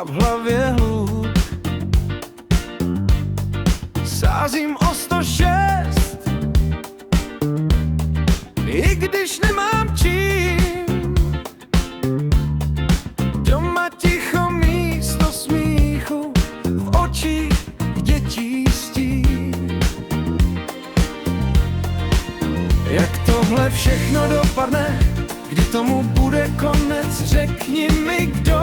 v hlavě hluk. Sázím o 106, i když nemám čím. Doma ticho místo smíchu, v očích dětí stín. Jak tohle všechno dopadne, kdy tomu bude konec, řekni mi kdo.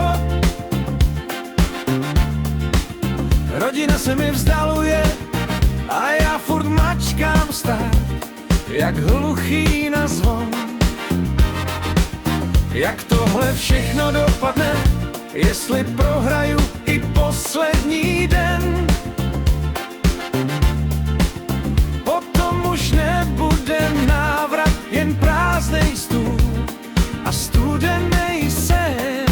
Rodina se mi vzdaluje a já furt mačkám stát, jak hluchý na zvon. Jak tohle všechno dopadne, jestli prohraju i poslední den. Potom už nebude návrat, jen prázdnej stůl a studenej sen.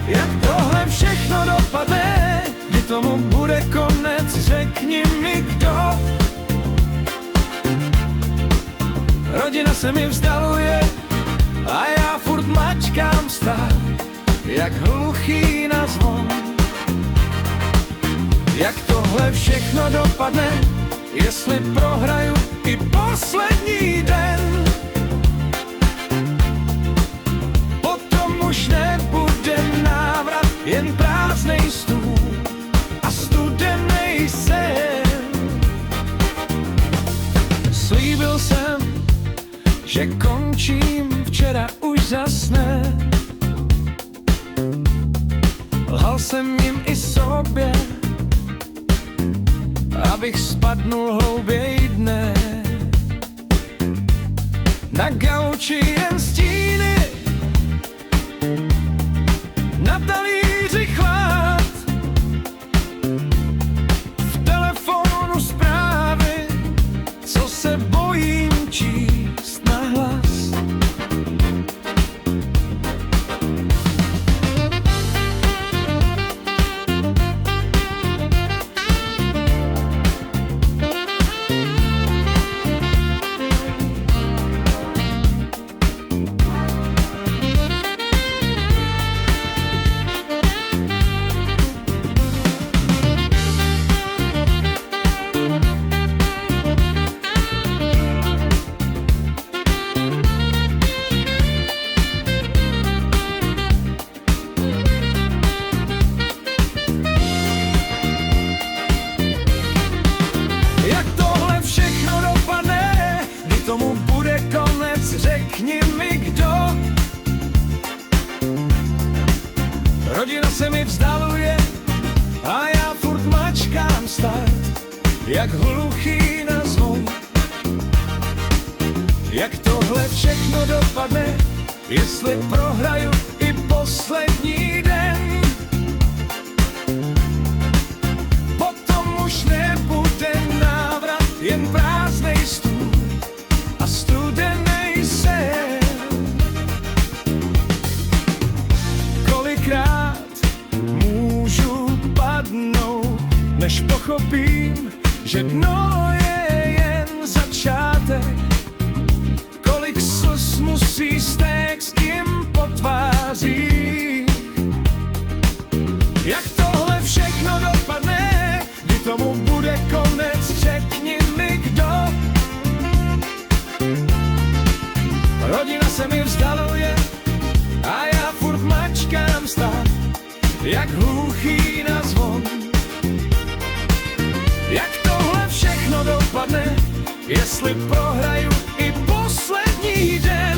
Jak tohle všechno dopadne, kdy tomu bude konec, řekni mi kdo. Rodina se mi vzdaluje a já furt mačkám stát, jak hluchý na zvon. Jak tohle všechno dopadne, jestli prohraju i poslední den. Potom už nebude návrat, jen prázdnej stůl a studenej sen. Slíbil jsem, že končím, včera už zasne. Lhal jsem jim i sobě, abych spadnul hlouběji dne. Na gauči jen stíny, na talíři chlad, v telefonu zprávy, co se bojím číst nahlas. Tomu bude konec, řekni mi kdo. Rodina se mi vzdaluje a já furt mačkám stát, jak hluchý na zvon. Jak tohle všechno dopadne, jestli prohraju i poslední den. Potom už nebude návrat, jen prázdnej stůl a studenej sen. Kolikrát můžu padnout, než pochopím, že dno je jen začátek. Kolik slz musí stéct jim po tvářích. Jak tohle všechno dopadne, kdy tomu bude konec, řekni mi kdo. Rodina se mi vzdaluje a já furt mačkám stát, jak hluchý na zvon. Jak tohle všechno dopadne, jestli prohraju i poslední den.